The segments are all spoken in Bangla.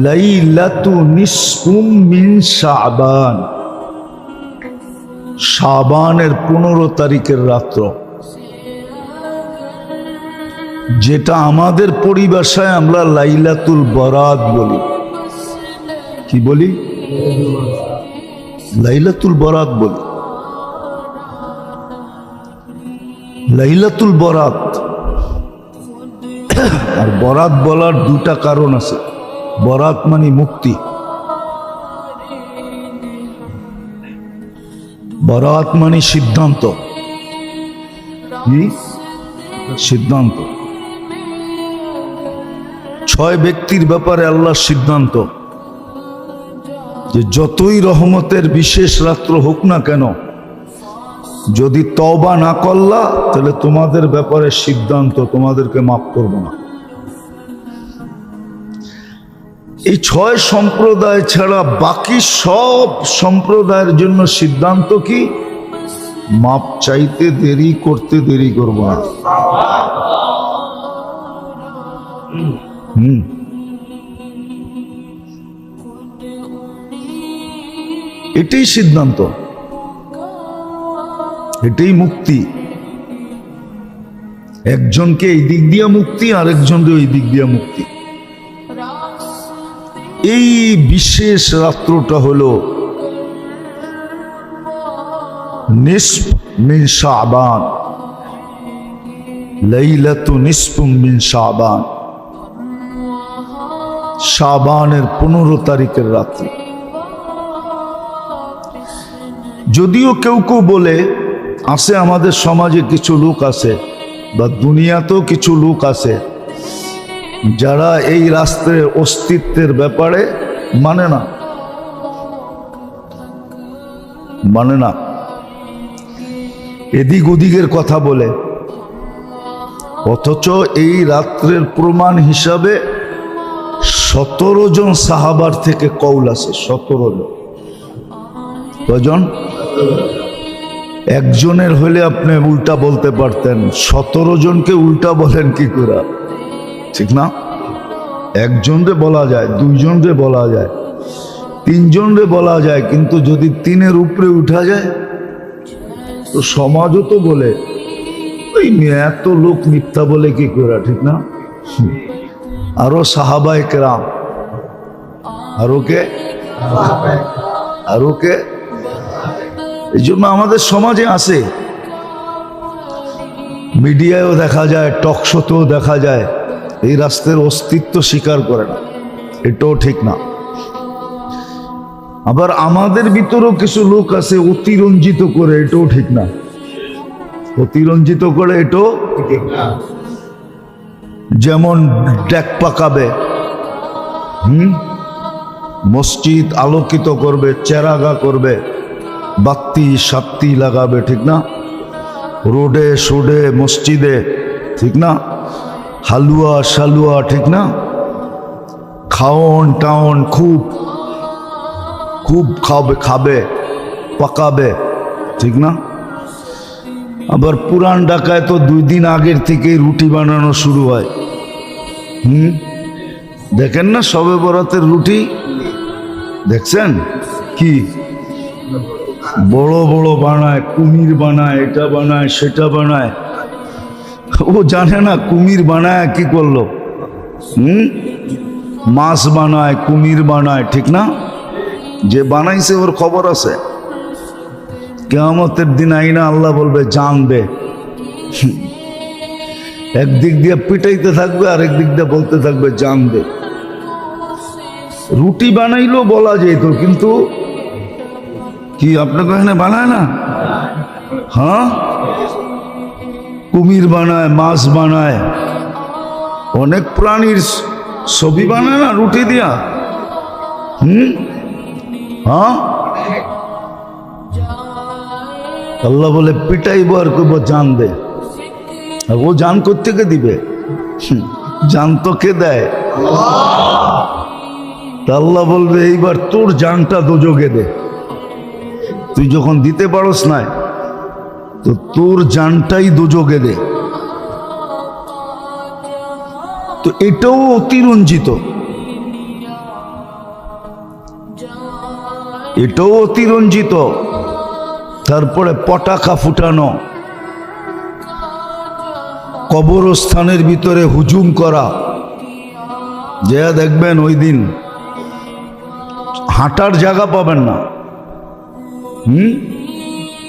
লাইলাতু নিসফুম মিন শাবান, শাবানের 15 তারিখের রাত্র, যেটা আমাদের পরিভাষায় আমরা লাইলাতুল বরাত বলি। কি বলি? লাইলাতুল বরাত বলি। লাইলাতুল বরাত আর বরাত বলার দুটা কারণ আছে। বরাত মানে মুক্তি, বরাত মানে সিদ্ধান্ত। কি সিদ্ধান্ত? 6 ব্যক্তির ব্যাপারে আল্লাহর সিদ্ধান্ত যে যতই রহমতের বিশেষ রাত্র হোক না কেন, যদি তওবা না করলা তাহলে তোমাদের ব্যাপারে সিদ্ধান্ত, তোমাদেরকে মাফ করব না। এই 6 সম্প্রদায় ছাড়া বাকি সব সম্প্রদায়ের জন্য সিদ্ধান্ত কি? মাপ চাইতে দেরি করতে দেরি করব না। এটাই সিদ্ধান্ত, এটাই মুক্তি। একজনকে এই দিক দিয়ে মুক্তি, আর একজনকে ওই দিক দিয়ে মুক্তি। এই বিশেষ রাত্রটা হলো নিসফ মিন শাবান, লাইলাতু নিসফুম মিন শাবান, শাবানের 15 তারিখের রাত্রি। যদিও কেউ কেউ বলে, আছে আমাদের সমাজে কিছু লোক আছে বা দুনিয়াতেও কিছু লোক আছে যারা এই রাষ্ট্রের অস্তিত্বের ব্যাপারে মানে না, এদিক ওদিকের কথা বলে। অথচ এই রাত্রের প্রমাণ হিসাবে 17 জন সাহাবার থেকে কওল আছে। 17 জন। কজন? একজনের হলে আপনি উল্টা বলতে পারতেন, 17 জনকে উল্টা বলেন কি করে? ঠিক না? একজনরে বলা যায়, 2 জনরে বলা যায়, 3 জনরে বলা যায়, কিন্তু যদি 3-এর উপরে উঠা যায় তো সমাজও তো বলে ওই এত লোক মিথ্যা বলে কি করে? ঠিক না? আরো সাহাবায়ে কেরাম, আরো কে? এই জন্য আমাদের সমাজে আছে, মিডিয়ায়ও দেখা যায়, টক শোতেও দেখা যায়, এই রাষ্ট্রের অস্তিত্ব স্বীকার করে না। এটাও ঠিক না। আবার আমাদের ভিতরেও কিছু লোক আছে অতিরঞ্জিত করে, এটাও ঠিক না। অতিরঞ্জিত করে, এটাও ঠিক না। যেমন ডেক পাকাবে, মসজিদ আলোকিত করবে, চেরাগা করবে, বাতি সাত্তি লাগাবে, ঠিক না? রোডে সোডে মসজিদে, ঠিক না? হালুয়া শালুয়া, ঠিক না? খাওন টাউন খুব খাবে পাকাবে, ঠিক না? আবার পুরান ঢাকায় তো 2 দিন আগের থেকে রুটি বানানো শুরু হয়। দেখেন না শবে বরাতের রুটি? দেখছেন কি বড় বড় বানায়, কুমির বানায়, এটা বানায় সেটা বানায়। ও জানে না কুমির বানায় কি করলো। মাছ বানায়, কুমির বানায়, ঠিক না? যে বানাইছে ওর খবর আছে। কিয়ামতের দিন আইনা আল্লাহ বলবে জানবে। একদিক দিয়ে পিটাইতে থাকবে, আরেক দিক দিয়ে বলতে থাকবে জানবে। রুটি বানাইলেও বলা যেত, কিন্তু কি আপনাকে এখানে বানায় না? হ্যাঁ, কুমির বানায়, মাছ বানায়, অনেক প্রাণীর ছবি বানায় না রুটি দিয়া। হ্যাঁ, আল্লাহ বলে পিটাইব আর করব জান দে। ও জান কোত্থেকে দিবে? জান তো কে দেয়? আল্লাহ বলবে এইবার তোর জানটা দোজকে দে। তুই যখন দিতে পারস না তো তোর জানটাই দোজকে দে। তো এটাও অতিরঞ্জিত, এটাও অতিরঞ্জিত। তারপরে পটাকা ফুটানো, কবরস্থানের ভিতরে হুজুম করা, যে দেখবেন ওই দিন হাঁটার জায়গা পাবেন না।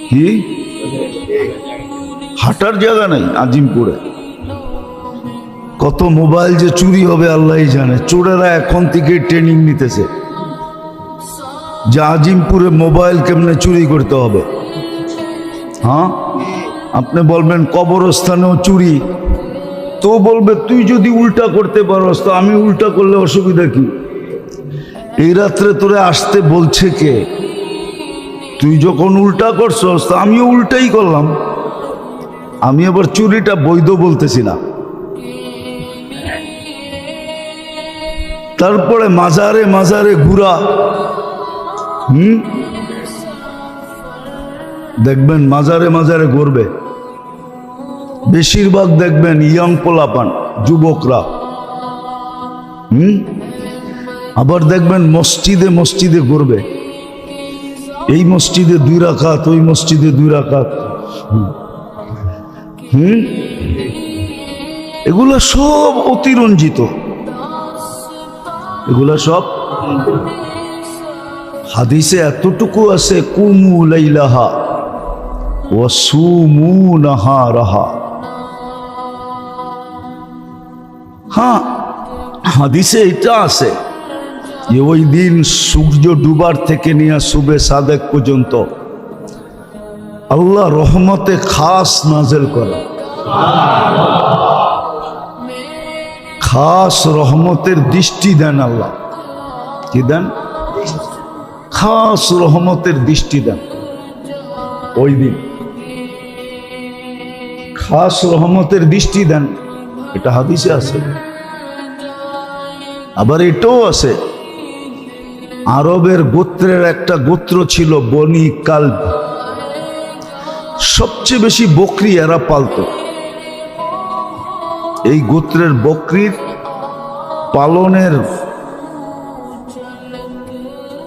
কি হাঁটার জায়গা নেই আজিমপুরে। কত মোবাইল যে চুরি হবে আল্লাহই জানে। চোরেরা এখন থেকে ট্রেনিং নিতেছে যে আজিমপুরে মোবাইল কেমনে চুরি করতে হবে। হ্যাঁ, আপনি বলবেন কবরস্থানেও চুরি, তো বলবে তুই যদি উল্টা করতে পারস তো আমি উল্টা করলে অসুবিধা কি? এই রাত্রে তোরে আসতে বলছে কে? তুই যখন উল্টা করছস তো আমিও উল্টাই করলাম। আমি আবার চুরিটা বৈধ বলতেছি না। তারপরে মাজারে মাজারে ঘুরা, দেখবেন মাজারে মাজারে ঘুরবে। বেশিরভাগ দেখবেন ইয়াং পোলাপান, যুবকরা। আবার দেখবেন মসজিদে মসজিদে ঘুরবে। এই মসজিদে 2 রাকাত, ওই মসজিদে 2 রাকাত। এগুলা সব অতিরঞ্জিত, এগুলা সব। হাদিসে এতটুকু আছে, কুমু লাইলাহা ওয়া সুমু নাহারাহা। হ্যাঁ, হাদিসে এটা আছে যে ওই দিন সূর্য ডুবার থেকে নিয়ে সুবে সাদেক পর্যন্ত আল্লাহ রহমতে খাস নাজেল করে। খাস রহমতের দৃষ্টি দেন আল্লাহ। কি দেন? খাস রহমতের দৃষ্টি দেন ওই দিন, খাস রহমতের দৃষ্টি দেন। এটা হাদিসে আছে। আবার এটাও আছে, আরবের গোত্রের একটা গোত্র ছিল বনি কালব। সবচেয়ে বেশি বকরি এরা পালতো। এই গোত্রের বকরির পালনের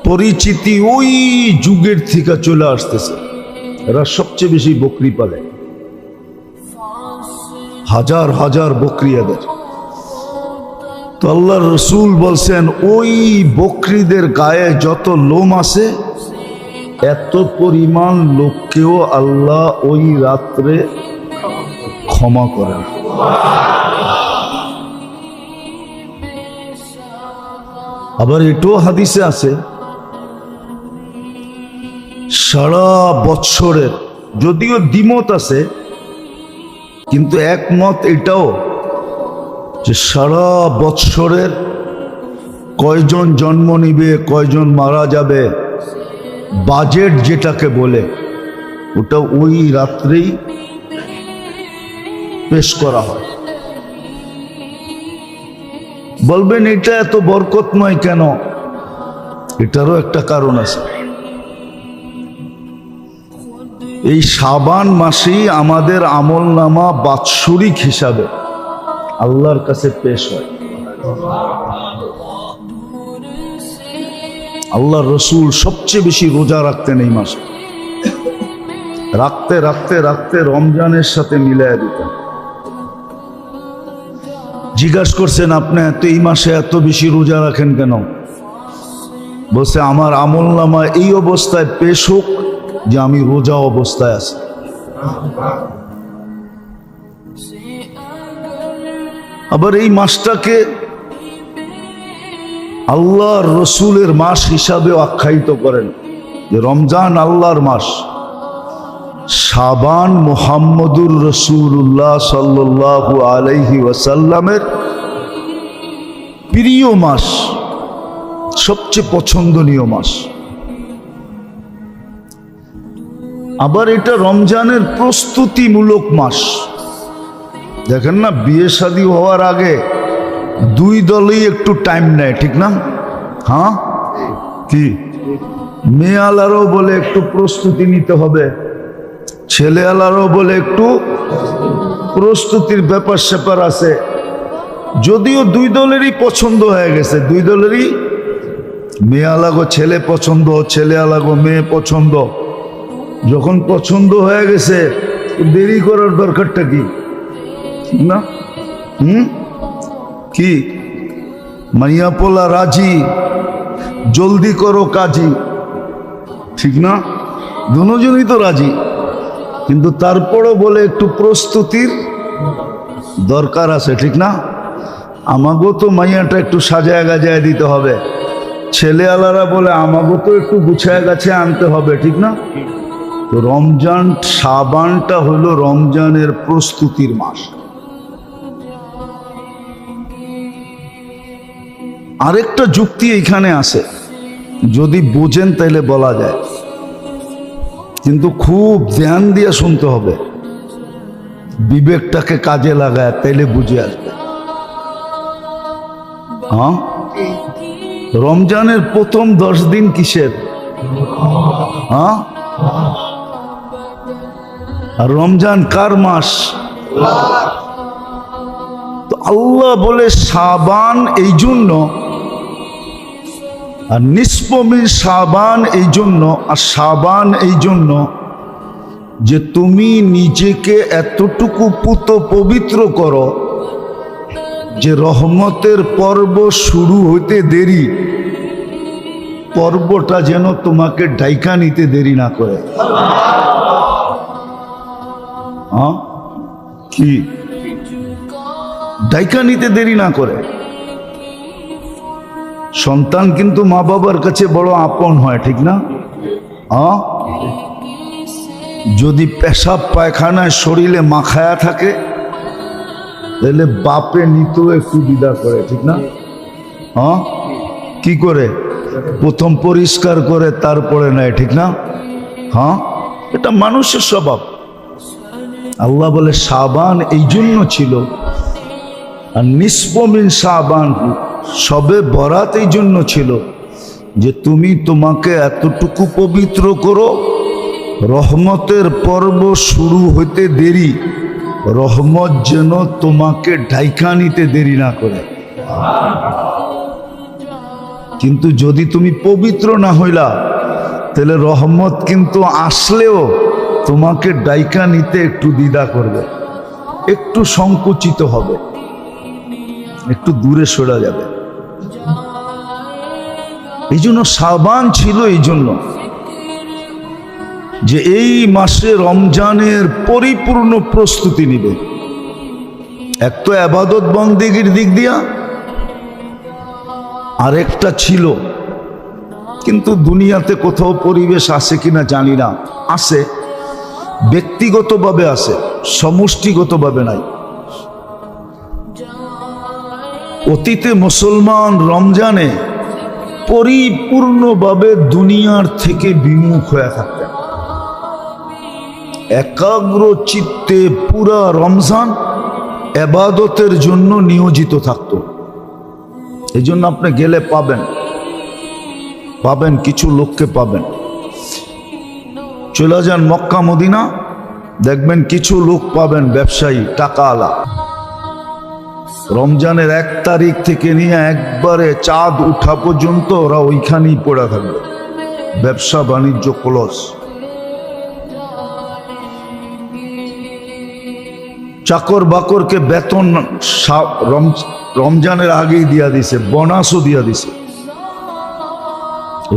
পরিচিতি ওই যুগের থেকে চলে আসতেছে। এরা সবচেয়ে বেশি বকরি পালে, হাজার হাজার বকরি এদের। তো আল্লাহর রসুল বলছেন ওই বকরিদের গায়ে যত লোম আছে এত পরিমাণ লোককেও আল্লাহ ওই রাত্রে ক্ষমা করেন। আবার এটাও হাদিসে আছে, সারা বৎসরের, যদিও দ্বিমত আছে কিন্তু একমত এটাও যে সারা বৎসরের কয়জন জন্ম নিবে, কয়জন মারা যাবে, বাজেট যেটাকে বলে ওটা ওই রাত্রেই পেশ করা হয়। বলবেন এটা এত বরকতময় কেন? এটারও একটা কারণ আছে। এই শাবান মাসেই আমাদের আমলনামা বাৎসরিক হিসাবে আল্লাহর কাছে পেশ হয়। আল্লাহ রসুল সবচেয়ে বেশি রোজা রাখতেন এই মাসে। রাখতে রাখতে রাখতে রমজানের সাথে মিলাই দিতেন। জিজ্ঞাসা করছেন আপনি তো এই মাসে এত বেশি রোজা রাখেন কেন? বলছে আমার আমলনামা এই অবস্থায় পেশ হোক যে আমি রোজা অবস্থায় আছি। আবার এই মাসটাকে আল্লাহর রসুলের মাস হিসাবে আখ্যায়িত করেন যে রমজান আল্লাহর মাস, শাবান মুহাম্মদুর রসুল্লাহ সাল্লাল্লাহু আলাইহি ওয়াসাল্লামের প্রিয় মাস, সবচেয়ে পছন্দনীয় মাস। আবার এটা রমজানের প্রস্তুতিমূলক মাস। দেখেন না, বিয়ে শাদী হওয়ার আগে 2 দলই একটু টাইম নেয়, ঠিক না? হ্যাঁ, কি মেয়ে আলারও বলে একটু প্রস্তুতি নিতে হবে, ছেলে আলারও বলে একটু প্রস্তুতির ব্যাপার স্যাপার আছে। যদিও দুই দলেরই পছন্দ হয়ে গেছে, দুই দলেরই মেয়ে আলাগো ছেলে পছন্দ, ছেলে আলাগো মেয়ে পছন্দ। যখন পছন্দ হয়ে গেছে দেরি করার দরকারটা কি? না কি মাইয়া পোলা রাজি, জলদি করো কাজী, ঠিক না? দুজনই তো রাজি, কিন্তু তারপরও বলে একটু প্রস্তুতির দরকার আছে, ঠিক না? আমাগো তো মাইয়াটা একটু সাজায় গাজায় দিতে হবে, ছেলে আলারা বলে আমাগো তো একটু গুছায় গাছে আনতে হবে, ঠিক না? তো রমজান শাবানটা হলো রমজানের প্রস্তুতির মাস। আরেকটা যুক্তি এইখানে আছে, যদি বোঝেন তাইলে বলা যায়, কিন্তু খুব ধ্যান দিয়ে শুনতে হবে, বিবেকটাকে কাজে লাগায়, তাইলে বুঝে আসবে। হ্যাঁ, রমজানের প্রথম 10 দিন কিসের? হ্যাঁ, আর রমজান কার মাস? তো আল্লাহ বলে শাবান এই জন্য, আর নিসফ মিন শাবান এই জন্য, আর শাবান এই জন্য যে তুমি নিজেকে এতটুকু পুত পবিত্র করো যে রহমতের পর্ব শুরু হইতে দেরি, পর্বটা যেন তোমাকে ডাইকা নিতে দেরি না করে। কি ডাইকা নিতে দেরি না করে। সন্তান কিন্তু মা বাবার কাছে বড় আপন হয়, ঠিক না? যদি পেশাব পায়খানায় শরীরে মাখায়া থাকে তাহলে বাপে নিতেও একটু দ্বিধা করে, ঠিক না? কি করে? প্রথম পরিষ্কার করে তারপরে নেয়, ঠিক না? এটা মানুষের স্বভাব। আল্লাহ বলে শাবান এই জন্য ছিল, আর নিসফ মিন শাবান সবে বরাত এই জন্য ছিল যে তুমি তোমাকে এতটুকু পবিত্র করো, রহমতের পর্ব শুরু হইতে দেরি, রহমত যেন তোমাকে ঢাইকা নিতে দেরি না করে। কিন্তু যদি তুমি পবিত্র না হইলা তাহলে রহমত কিন্তু আসলেও তোমাকে ডাইকা নিতে একটু দ্বিধা করবে, একটু সংকুচিত হবে, একটু দূরে সরে যাবে। এই জন্য শাবান ছিল এই জন্য যে এই মাসে রমজানের পরিপূর্ণ প্রস্তুতি নিবে। এক তো ইবাদত বন্দেগীর দিক দিয়া, আরেকটা ছিল, কিন্তু দুনিয়াতে কোথাও পরিবেশ আছে কিনা জানি না, আছে ব্যক্তিগতভাবে আছে, সমষ্টিগতভাবে নাই। অতীতে মুসলমান রমজানে পরিপূর্ণভাবে দুনিয়ার থেকে বিমুখ হয়ে থাকতেন, একাগ্র চিত্তে পুরা রমজান ইবাদতের জন্য নিয়োজিত থাকত। এই জন্য আপনি গেলে পাবেন কিছু লোককে পাবেন, চলে যান মক্কা মদিনা, দেখবেন কিছু লোক পাবেন ব্যবসায়ী টাকাওয়ালা, রমজানের 1 তারিখ থেকে নিয়ে একবারে চাঁদ উঠা পর্যন্ত ওরা ওইখানেই পড়ে থাকবে, ব্যবসা বাণিজ্য ক্লোজ। চাকর বাকরকে বেতন রমজানের আগেই দিয়া দিছে, বোনাসও দিয়া দিছে,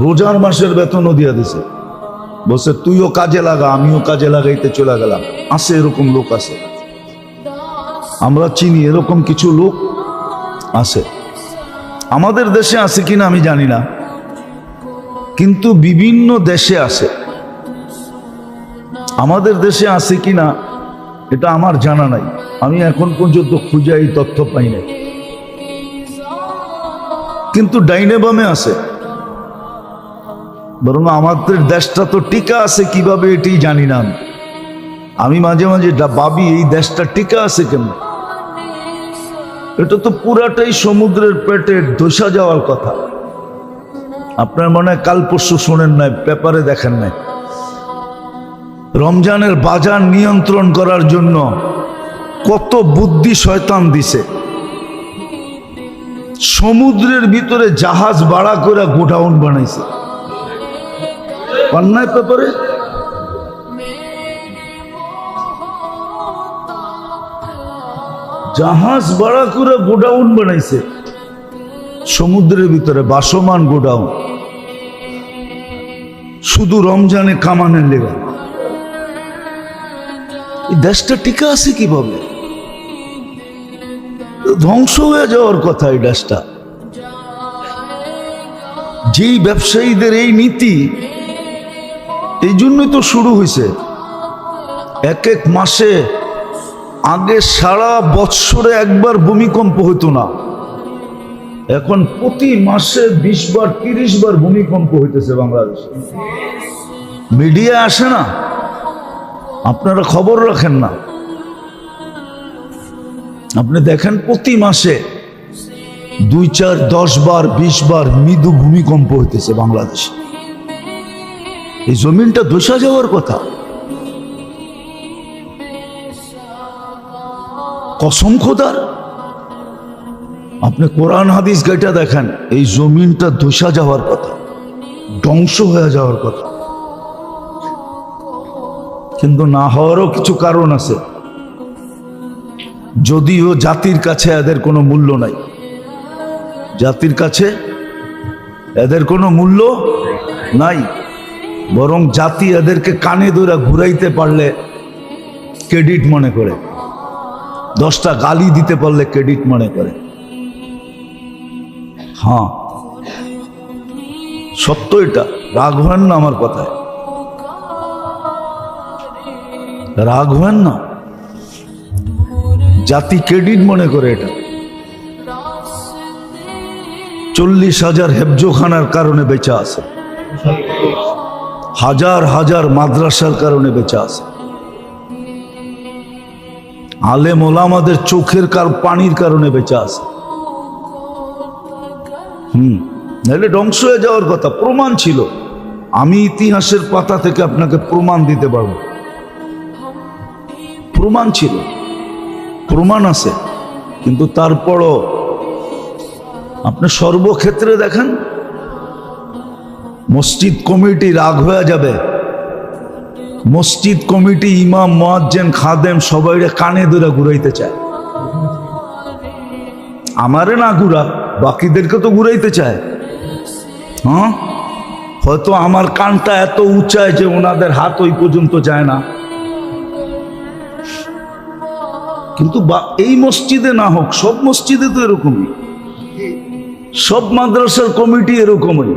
রোজার মাসের বেতনও দিয়া দিছে, বলছে তুইও কাজে লাগা, আমিও কাজে লাগাইতে চলে গেলাম। আছে এরকম লোক আছে, আমরা চিনি এরকম কিছু লোক আছে। আমাদের দেশে আছে কিনা আমি জানি না, কিন্তু বিভিন্ন দেশে আছে। আমাদের দেশে আছে কিনা এটা আমার জানা নাই, আমি এখন পর্যন্ত খুঁজে এই তথ্য পাই নাই, কিন্তু ডাইনে বামে আছে। বরং আমাদের দেশটা তো টিকা আছে কিভাবে এটি জানি না। আমি মাঝে মাঝে ভাবি এই দেশটা টিকা আছে কেন? এটা তো পুরাটাই সমুদ্রের পেটে ধসা যাওয়ার কথা। আপনার মনে হয় কাল পরশু শোনেন নাই, পেপারে দেখেন নাই, রমজানের বাজার নিয়ন্ত্রণ করার জন্য কত বুদ্ধি শয়তান দিছে। সমুদ্রের ভিতরে জাহাজ ভাড়া করে গোডাউন বানাইছে। পান্নায় পেপারে জাহাজ ভাড়া করে গোডাউন বানাইছে সমুদ্রের ভিতরে, বাসমান গোডাউন, শুধু রমজানে কামানের লেগে। এই দেশটা টিকে আছে কিভাবে? ধ্বংস হয়ে যাওয়ার কথা এই দেশটা। যেই ব্যবসায়ীদের এই নীতি, এই জন্যই তো শুরু হয়েছে। এক এক মাসে, আগে সারা বৎসরে একবার ভূমিকম্প হতো না, এখন প্রতি মাসে 20 বার 30 বার ভূমিকম্প হইতেছে বাংলাদেশে। মিডিয়া আসে না, আপনারা খবর রাখেন না। আপনি দেখেন প্রতি মাসে 2, 4, 10 বার 20 বার মৃদু ভূমিকম্প হইতেছে বাংলাদেশে। এই জমিনটা ধসে যাওয়ার কথা। কসম খোদার, আপনি কোরআন হাদিস গাইটা দেখেন, এই জমিনটা ধসে যাওয়ার কথা, ধ্বংস হয়ে যাওয়ার কথা। কিন্তু না হওয়ারও কিছু কারণ আছে। যদিও জাতির কাছে এদের কোনো মূল্য নাই, জাতির কাছে এদের কোনো মূল্য নাই, বরং জাতি এদেরকে কানে ধরে ঘুরাইতে পারলে ক্রেডিট মনে করে, 10টা গালি দিতে পারলে ক্রেডিট মনে করে। হ্যাঁ, সত্য এটা, রাগ হন না আমার কথায়, রাগ হন না। জাতি ক্রেডিট মনে করে এটা। 40,000 হেফজোখানার কারণে বেঁচে আছে, হাজার হাজার মাদ্রাসার কারণে বেঁচে আছে, আলেম ওলামাদের চোখের পানির কারণে বেঁচে আছে। নাহলে ধ্বংস হয়ে যাওয়ার কথা। প্রমাণ ছিল, আমি ইতিহাসের পাতা থেকে আপনাকে প্রমাণ দিতে পারবো। প্রমাণ ছিল, প্রমাণ আছে। কিন্তু তারপরও আপনি সর্বক্ষেত্রে দেখেন, মসজিদ কমিটি রাগ হয়ে যাবে, মসজিদ কমিটি, ইমাম, মুয়াজ্জিন, খাদেম সবাইরে কানে ধরে ঘুরাইতে চায়। আমারে না ঘুরা, বাকিদেরকে তো ঘুরাইতে চায়। হ্যাঁ, হয়তো আমার কানটা এত উঁচায় যে ওনাদের হাত ওই পর্যন্ত যায় না। কিন্তু এই মসজিদে না হোক, সব মসজিদে তো এরকমই, সব মাদ্রাসার কমিটি এরকমই।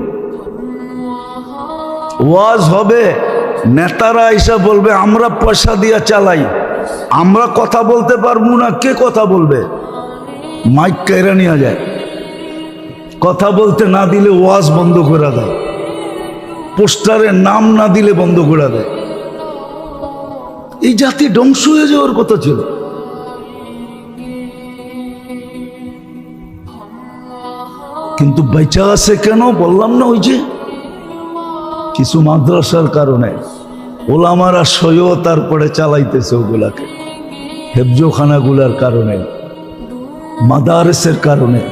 ওয়াজ হবে, নেতারা এসে বলবে আমরা পয়সা দিয়ে চালাই, আমরা কথা বলতে পারবো না, কে কথা বলবে? মাইক কেড়ে নিয়ে যায়, কথা বলতে না দিলে ওয়াজ বন্ধ করে দেয়, পোস্টারে নাম না দিলে বন্ধ করে দেয়। এই জাতি ধ্বংস হয়ে যাওয়ার কথা ছিল। কিন্তু বেঁচে আছে কেন? বললাম না, ওই যে কিছু মাদ্রাসার কারণে, ওলামারা সইও তারপরে চালাইতেছে ওগুলাকে, হেফজোখানাগুলার কারণে, মাদারেসের কারণে,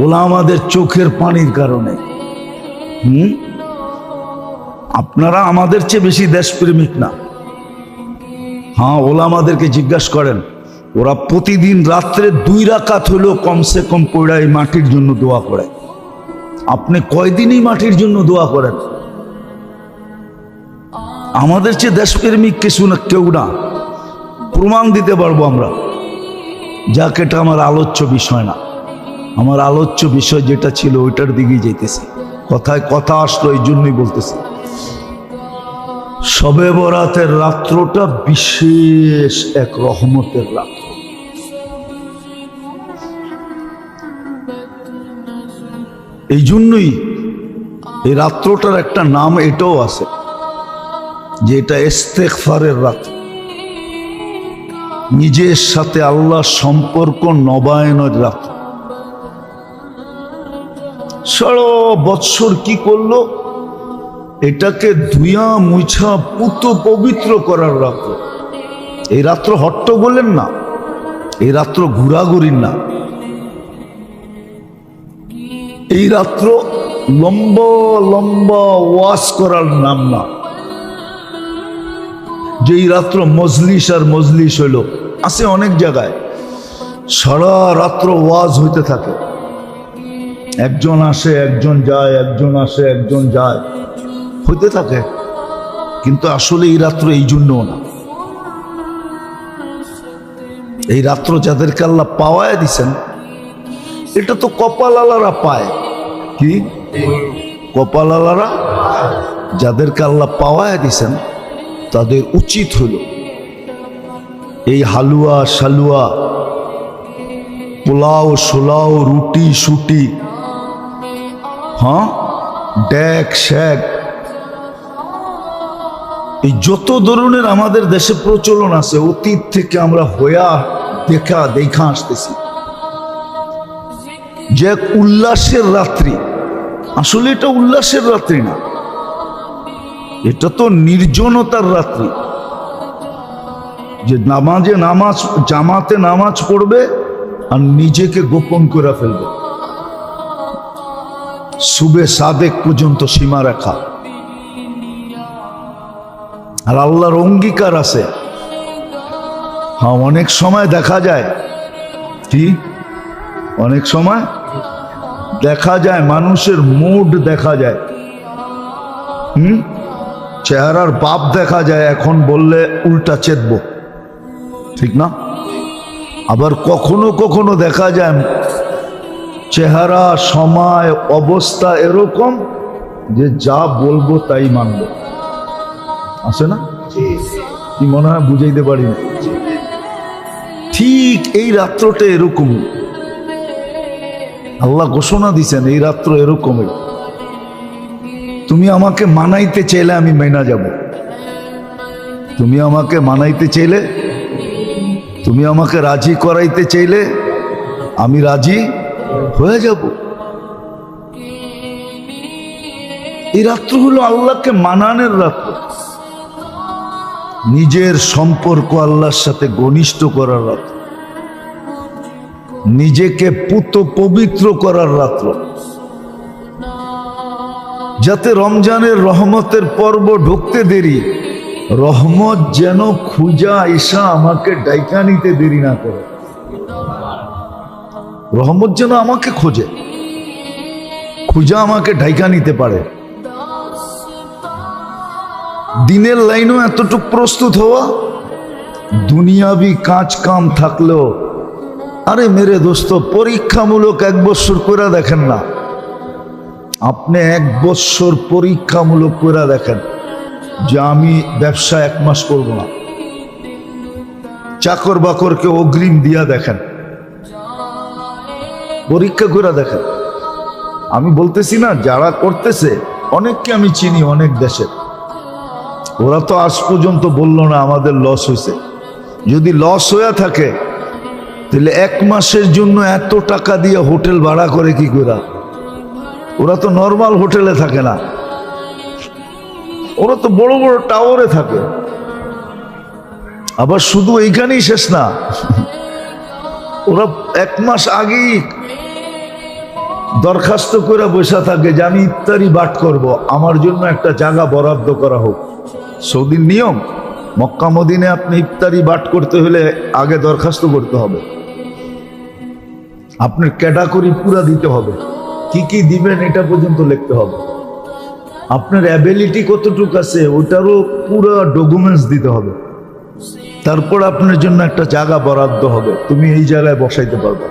ওলামাদের চোখের পানির কারণে। আপনারা আমাদের চেয়ে বেশি দেশপ্রেমিক না। হ্যাঁ, ওলামাদেরকে জিজ্ঞাসা করেন, ওরা প্রতিদিন রাত্রে 2 রাকাত হলেও কমসে কম পড়া এই মাটির জন্য দোয়া করে। আপনি কয়দিনই মাটির জন্য দোয়া করেন? আমাদের চেয়ে দেশপ্রেমিক কিছু না, কেউ না। প্রমাণ দিতে পারবো আমরা। যাক, এটা আমার আলোচ্য বিষয় না। আমার আলোচ্য বিষয় যেটা ছিল ওইটার দিকেই যাইতেছি। কথায় কথা আসলো, এই জন্যই বলতেছি। শবে বরাতের রাত্রটা বিশেষ এক রহমতের রাত্র। এই জন্যই এই রাত্রটার একটা নাম এটাও আছে, যে এটা ইস্তেগফারের রাত, নিজের সাথে আল্লাহর সম্পর্ক নবায়নের রাত। সারা বৎসর কি করলো? এটাকে ধুইয়া মুছা পুত পবিত্র করার রাত্র। এই রাত্র হট্টগোলের না, এই রাত্র ঘোরাঘুরির না, এই রাত্র লম্বা লম্বা ওয়াজ করার নাম না, যে এই রাত্র মজলিস আর মজলিস হইল। আছে অনেক জায়গায় সারা রাত্র ওয়াজ হইতে থাকে, একজন আসে একজন যায়, একজন আসে একজন যায়, হইতে থাকে। কিন্তু আসলে এই রাত্র এই জন্য না। এই রাত্র যাদেরকে আল্লাহ পাওয়ায় দিছেন, এটা তো কপালালারা পায়। কি কপালালারা? যাদেরকে আল্লাহ পাওয়ায় দিছেন তাদের উচিত হলো এই হালুয়া শালুয়া, পোলাও সোলাও, রুটি সুটি, হ্যাঁ, ড্যাক শ্যাক, এই যত ধরনের আমাদের দেশে প্রচলন আছে, অতীত থেকে আমরা হইয়া দেখা আসতেছি, যে এক উল্লাসের রাত্রি। আসলে এটা উল্লাসের রাত্রি না, এটা তো নির্জনতার রাত্রি। যে জামাতে নামাজ পড়বে আর নিজেকে গোপন করে ফেলবে, সুবে সাদেক পর্যন্ত সীমা রাখা। আর আল্লাহর অঙ্গীকার আছে। হ্যাঁ, অনেক সময় দেখা যায়, কি অনেক সময় দেখা যায় মানুষের মুড দেখা যায়, চেহারার বাপ দেখা যায়, এখন বললে উল্টা চেতব, ঠিক না? আবার কখনো কখনো দেখা যায় চেহারা, সময়, অবস্থা এরকম যে যা বলবো তাই মানব। আছে না? কি মনে হয় বুঝাইতে পারি না? ঠিক এই রাত্রটা এরকম। আল্লাহ ঘোষণা দিছেন এই রাত্র এরকমই। তুমি আমাকে মানাইতে চাইলে আমি মেনা যাব, তুমি আমাকে মানাইতে চাইলে, তুমি আমাকে রাজি করাইতে চাইলে আমি রাজি হয়ে যাব। এই রাত্র হলো আল্লাহকে মানানোর রাত্র, নিজের সম্পর্ক আল্লাহর সাথে ঘনিষ্ঠ করার রাত্র, নিজেকে পুত পবিত্র করার রাত্র, যাতে রমজানের রহমতের পর্ব ঢুকতে দেরি, রহমত যেন খুঁজা এসা আমাকে ডাইকা নিতে দেরি না করে। রহমত যেন আমাকে খোঁজে, খুঁজা আমাকে ডাইকা নিতে পারে। দিনের লাইনও এতটুক প্রস্তুত হওয়া, দুনিয়াবি কাজ কাম থাকলেও, আরে মেরে দোস্ত, পরীক্ষামূলক 1 বছর করে দেখেন না, আপনি 1 বছর পরীক্ষামূলক করে দেখেন যে আমি ব্যবসা 1 মাস করব না। চাকর বাকরকে অগ্রিম দিয়া দেখেন, পরীক্ষা করে দেখেন। আমি বলতেছি না, যারা করতেছে অনেককে আমি চিনি, অনেক দেশে, ওরা তো আজ পর্যন্ত বললো না আমাদের লস হয়েছে। যদি লস হয়ে থাকে তাহলে 1 মাসের জন্য এত টাকা দিয়ে হোটেল ভাড়া করে কি করে? ওরা তো নর্মাল হোটেলে থাকে না, ওরা তো বড় বড় টাওয়ারে থাকে। আবার শুধু এইখানেই শেষ না, ওরা 1 মাস আগেই দরখাস্ত করে বসে থাকে যে আমি ইফতারি বাট করব, আমার জন্য একটা জায়গা বরাদ্দ করা হোক। সৌদির নিয়ম, মক্কা মদিনে আপনি ইফতারি বাট করতে হলে আগে দরখাস্ত করতে হবে, আপনার ক্যাটাগরি পুরা দিতে হবে, কি কি দিবেন এটা পর্যন্ত লিখতে হবে, আপনার অ্যাবিলিটি কতটুকু আছে ওটারও পুরো ডকুমেন্টস দিতে হবে। তারপর আপনার জন্য একটা জায়গা বরাদ্দ হবে, তুমি এই জায়গায় বসাইতে পারবে।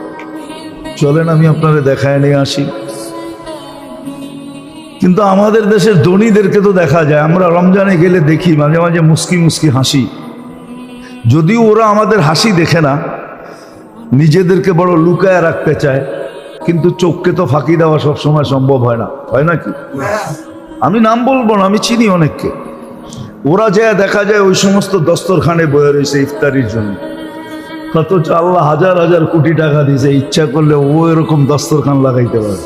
চলেন আমি আপনারে দেখায় নিয়ে আসি। কিন্তু আমাদের দেশের ধনীদেরকে তো দেখা যায়, আমরা রমজানে গেলে দেখি মাঝে মাঝে মুস্কি মুস্কি হাসি, যদিও ওরা আমাদের হাসি দেখে না, নিজেদেরকে বড় লুকায় রাখতে চায়, কিন্তু চোখকে তো ফাঁকি দেওয়া সবসময় সম্ভব হয় না, হয় নাকি? আমি নাম বলবো না, আমি চিনি অনেককে। ওরা যায় দেখা যায় ওই সমস্ত দস্তরখানে বয়ে রয়েছে ইফতারির জন্য, অথচ আল্লাহ হাজার হাজার কোটি টাকা দিয়েছে, ইচ্ছা করলে ও এরকম দস্তরখান লাগাইতে পারে,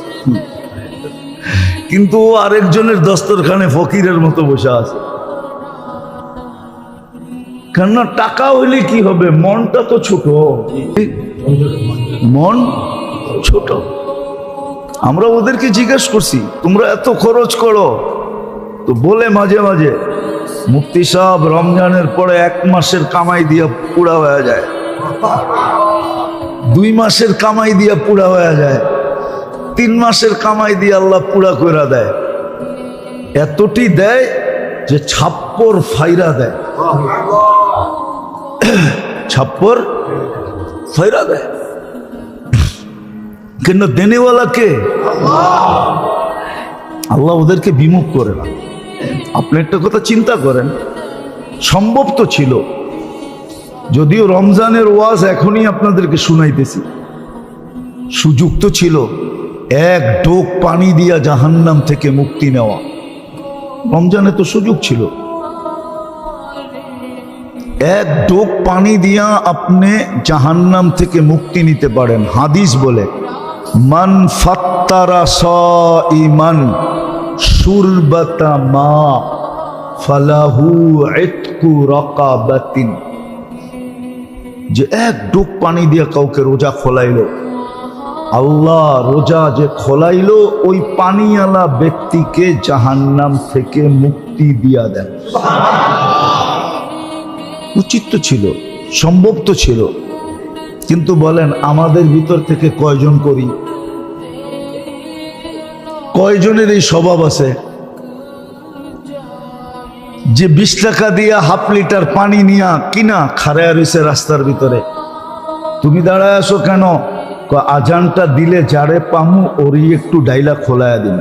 কিন্তু ও আরেকজনের দস্তরখানে ফকিরের মতো বসে আছে। কেননা টাকা হইলে কি হবে, মনটা তো ছোট, মন ছোট। আমরা ওদেরকে জিজ্ঞেস করছি তোমরা এত খরচ করো, তো বলে মাঝে মাঝে মুফতি সাহেব রমজানের পরে 1 মাসের কামাই দিয়া পুরা হয়ে যায়, 2 মাসের কামাই দিয়া পুরা হয়ে যায়, 3 মাসের কামাই দিয়ে আল্লাহ পুরা করে দেয়। এতটি দেয় যে ছাপ্পর ফাইরা দেয়, ছাপ্পর ফাইরা দেয়। কিন্তু দেনেওয়ালা কে? আল্লাহ ওদেরকে বিমুখ করে না। আপনি একটা কথা চিন্তা করেন, সম্ভব তো ছিল, যদিও রমজানের ওয়াজ এখনই আপনাদেরকে শুনাইতেছি, সুযোগ তো ছিল 1 ডোক পানি দিয়া জাহান্নাম থেকে মুক্তি নেওয়া। রমজানে তো সুযোগ ছিল, 1 ডোক পানি দিয়া আপনি জাহান্নাম থেকে মুক্তি নিতে পারেন। হাদিস বলে মান ফাত্তারা সাইমান শুরবাতা মা ফালাহু ইতকু রাকাবাতিন, যে 1 ডোক পানি দিয়া কাউকে রোজা খোলাইলো, আল্লাহ রোজা যে খোলাইলো ওই পানিওয়ালা ব্যক্তিকে জাহান্নাম থেকে মুক্তি দিয়া দেন। উচিত তো ছিল, সম্ভব তো ছিল, কিন্তু বলেন আমাদের ভিতর থেকে কয়জন করি? কয়জনের এই স্বভাব আছে যে 20 টাকা দিয়া 1/2 লিটার পানি নিয়া কিনা খাড়ায় রয়েছে রাস্তার ভিতরে? তুমি দাঁড়ায় আসো কেন? আজানটা দিলে যারে পামু ওরই একটু ডাইলা খোলায়া দিন।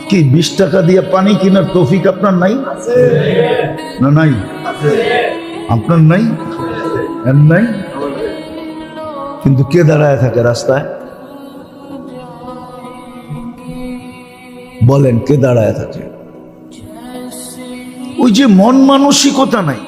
কি 20 টাকা দিয়ে পানি কেনার তৌফিক আপনার নাই? না নাই? আপনার নাই? নাই? কিন্তু কে দাঁড়ায় থাকে রাস্তায়? বলেন কে দাঁড়ায় থাকে? ওই যে মন মানসিকতা নাই।